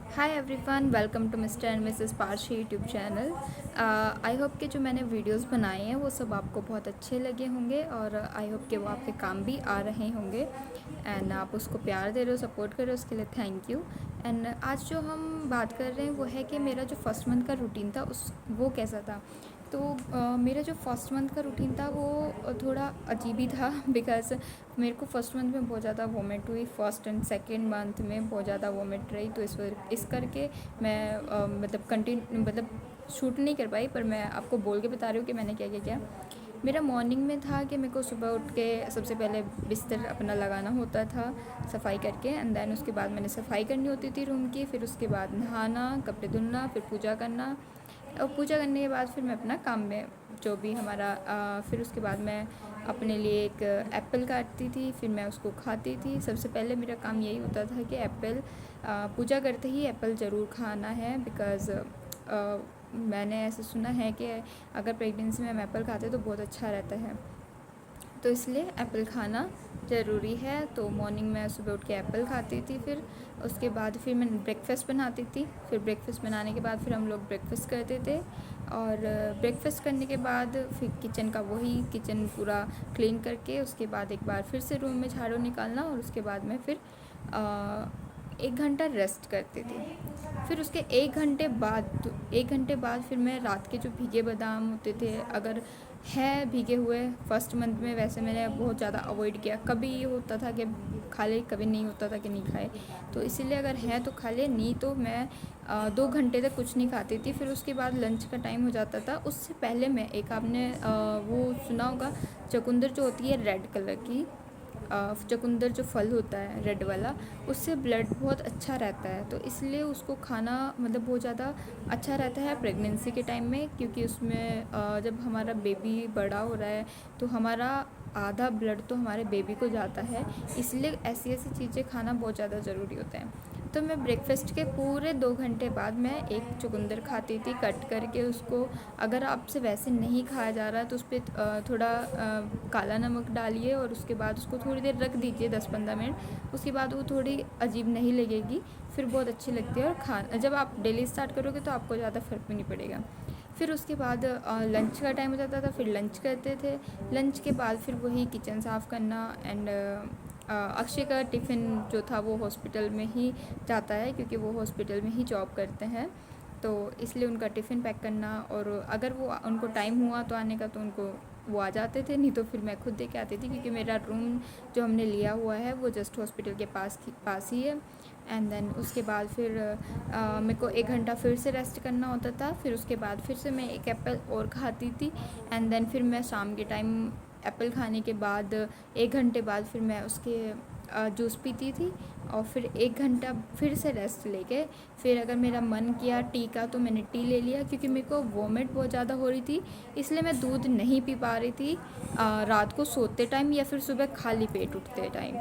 Hi everyone, welcome to Mr and Mrs Parshi YouTube channel. I hope कि जो मैंने videos बनाए हैं वो सब आपको बहुत अच्छे लगे होंगे और आई होप कि वो आपके काम भी आ रहे होंगे एंड आप उसको प्यार दे रहे हो, सपोर्ट कर रहे हो, उसके लिए थैंक यू। एंड आज जो हम बात कर रहे हैं वो है कि मेरा जो फर्स्ट मंथ का रूटीन था उस वो कैसा था। तो मेरा जो फर्स्ट मंथ का रूटीन था वो थोड़ा अजीब ही था बिकॉज़ मेरे को फर्स्ट मंथ में बहुत ज़्यादा वोमिट हुई। फर्स्ट एंड सेकंड मंथ में बहुत ज़्यादा वोमिट रही, तो इस करके मैं मतलब शूट नहीं कर पाई, पर मैं आपको बोल के बता रही हूँ कि मैंने क्या क्या किया। मेरा मॉर्निंग में था कि मेरे को सुबह उठ के सबसे पहले बिस्तर अपना लगाना होता था सफाई करके, एंड देन उसके बाद मैंने सफाई करनी होती थी रूम की। फिर उसके बाद नहाना, कपड़े धुलना, फिर पूजा करना, और पूजा करने के बाद फिर मैं अपना काम में जो भी हमारा फिर उसके बाद मैं अपने लिए एक एप्पल काटती थी, फिर मैं उसको खाती थी। सबसे पहले मेरा काम यही होता था कि एप्पल पूजा करते ही एप्पल ज़रूर खाना है, बिकॉज़ मैंने ऐसे सुना है कि अगर प्रेगनेंसी में हम एप्पल खाते तो बहुत अच्छा रहता है, तो इसलिए एप्पल खाना ज़रूरी है। तो मॉर्निंग में सुबह उठ के एप्पल खाती थी, फिर उसके बाद फिर मैं ब्रेकफास्ट बनाती थी। फिर ब्रेकफास्ट बनाने के बाद फिर हम लोग ब्रेकफास्ट करते थे, और ब्रेकफास्ट करने के बाद फिर किचन पूरा क्लीन करके उसके बाद एक बार फिर से रूम में झाड़ू निकालना, और उसके बाद मैं फिर 1 घंटा रेस्ट करती थी। फिर उसके 1 घंटे बाद फिर मैं रात के जो भीगे बादाम होते थे, अगर है भीगे हुए फर्स्ट मंथ में, वैसे मैंने बहुत ज़्यादा अवॉइड किया। कभी ये होता था कि खा ले, कभी नहीं होता था कि नहीं खाए, तो इसीलिए अगर है तो खा ले, नहीं तो मैं 2 घंटे तक कुछ नहीं खाती थी। फिर उसके बाद लंच का टाइम हो जाता था। उससे पहले मैं एक आपने वो सुना होगा, चुकंदर जो होती है रेड कलर की, चुकंदर जो फल होता है रेड वाला, उससे ब्लड बहुत अच्छा रहता है, तो इसलिए उसको खाना मतलब बहुत ज़्यादा अच्छा रहता है प्रेगनेंसी के टाइम में, क्योंकि उसमें जब हमारा बेबी बड़ा हो रहा है तो हमारा आधा ब्लड तो हमारे बेबी को जाता है, इसलिए ऐसी ऐसी चीज़ें खाना बहुत ज़्यादा ज़रूरी होता है। तो मैं ब्रेकफास्ट के पूरे 2 घंटे बाद मैं एक चुकंदर खाती थी कट करके उसको। अगर आपसे वैसे नहीं खाया जा रहा है तो उस पर थोड़ा काला नमक डालिए, और उसके बाद उसको थोड़ी देर रख दीजिए, 10-15 मिनट। उसके बाद वो थोड़ी अजीब नहीं लगेगी, फिर बहुत अच्छी लगती है। और जब आप डेली स्टार्ट करोगे तो आपको ज़्यादा फ़र्क भी नहीं पड़ेगा। फिर उसके बाद लंच का टाइम हो जाता था, फिर लंच करते थे। लंच के बाद फिर वही किचन साफ़ करना, एंड अक्षय का टिफ़िन जो था वो हॉस्पिटल में ही जाता है, क्योंकि वो हॉस्पिटल में ही जॉब करते हैं, तो इसलिए उनका टिफ़िन पैक करना। और अगर वो उनको टाइम हुआ तो आने का, तो उनको वो आ जाते थे, नहीं तो फिर मैं खुद दे के आती थी, क्योंकि मेरा रूम जो हमने लिया हुआ है वो जस्ट हॉस्पिटल के पास ही है। एंड देन उसके बाद फिर मेरे को 1 घंटा फिर से रेस्ट करना होता था। फिर उसके बाद फिर से मैं एक एप्पल और खाती थी, एंड देन फिर मैं शाम के टाइम एप्पल खाने के बाद 1 घंटे बाद फिर मैं उसके जूस पीती थी, और फिर 1 घंटा फिर से रेस्ट लेके फिर अगर मेरा मन किया टी का तो मैंने टी ले लिया, क्योंकि मेरे को वॉमिट बहुत ज़्यादा हो रही थी, इसलिए मैं दूध नहीं पी पा रही थी रात को सोते टाइम या फिर सुबह खाली पेट उठते टाइम।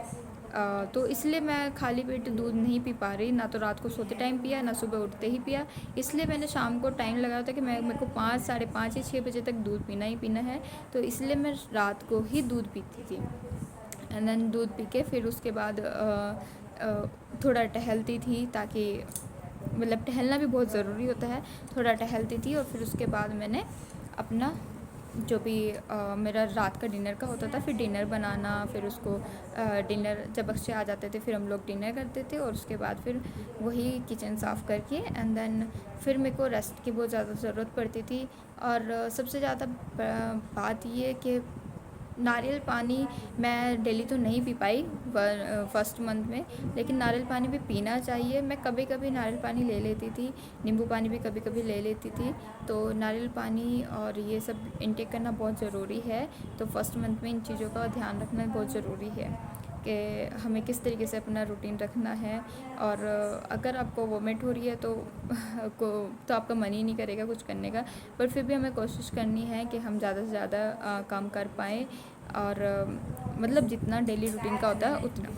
तो इसलिए मैं खाली पेट दूध नहीं पी पा रही, ना तो रात को सोते टाइम पिया, ना सुबह उठते ही पिया। इसलिए मैंने शाम को टाइम लगाया था कि मेरे को 5, साढ़े 5 या 6 बजे तक दूध पीना ही पीना है, तो इसलिए मैं रात को ही दूध पीती थी। एंड देन दूध पी के फिर उसके बाद थोड़ा टहलती थी, ताकि मतलब टहलना भी बहुत ज़रूरी होता है। थोड़ा टहलती थी, और फिर उसके बाद मैंने अपना जो भी मेरा रात का डिनर का होता था, फिर डिनर बनाना, फिर उसको डिनर जब अक्षय आ जाते थे फिर हम लोग डिनर करते थे, और उसके बाद फिर वही किचन साफ़ करके एंड देन फिर मेरे को रेस्ट की बहुत ज़्यादा ज़रूरत पड़ती थी। और सबसे ज़्यादा बात ये कि नारियल पानी मैं डेली तो नहीं पी पाई फर्स्ट मंथ में, लेकिन नारियल पानी भी पीना चाहिए। मैं कभी कभी नारियल पानी ले लेती थी, नींबू पानी भी कभी कभी ले लेती थी। तो नारियल पानी और ये सब इंटेक करना बहुत ज़रूरी है। तो फर्स्ट मंथ में इन चीज़ों का ध्यान रखना बहुत ज़रूरी है कि हमें किस तरीके से अपना रूटीन रखना है। और अगर आपको वोमिट हो रही है तो आपका मन ही नहीं करेगा कुछ करने का, पर फिर भी हमें कोशिश करनी है कि हम ज़्यादा से ज़्यादा काम कर पाएँ, और मतलब जितना डेली रूटीन का होता है उतना।